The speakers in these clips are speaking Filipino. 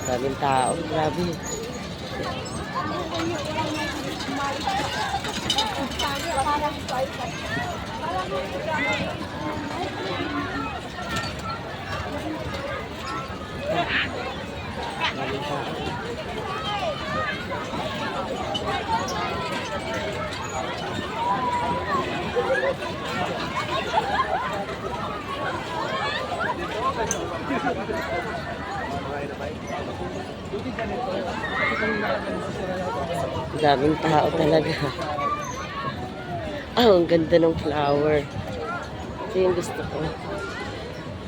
Daming tao, grabe. Daming tao. Daming tao talaga. Ang ganda ng flower. Ito yung gusto ko.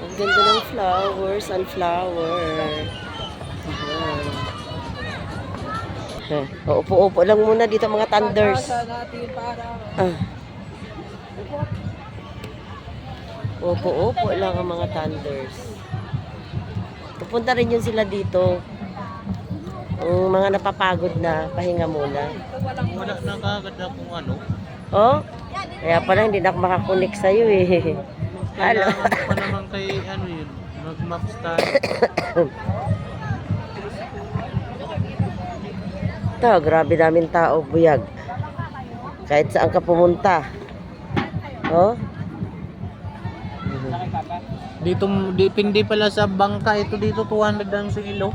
Ang ganda ng flower, sunflower. Upo-upo lang muna dito mga thunders. Upo-upo lang ang mga thunders. Pupunta rin yun sila dito. Ang mga napapagod na, pahinga muna. Wala na kagad akong ano. Oh? Kaya pala hindi na ako makakunik sa'yo eh. Halo. Kailangan pa naman kay ano yun. Mag-maps tayo. Ito, grabe daming tao, buyag. Kahit saan ka pumunta. Oh? Dito, dipindi pala sa bangka. Ito dito, 200 ang kilo.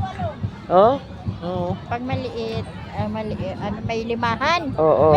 Oh? Oo. Pag maliit, ano, may limahan. Oo.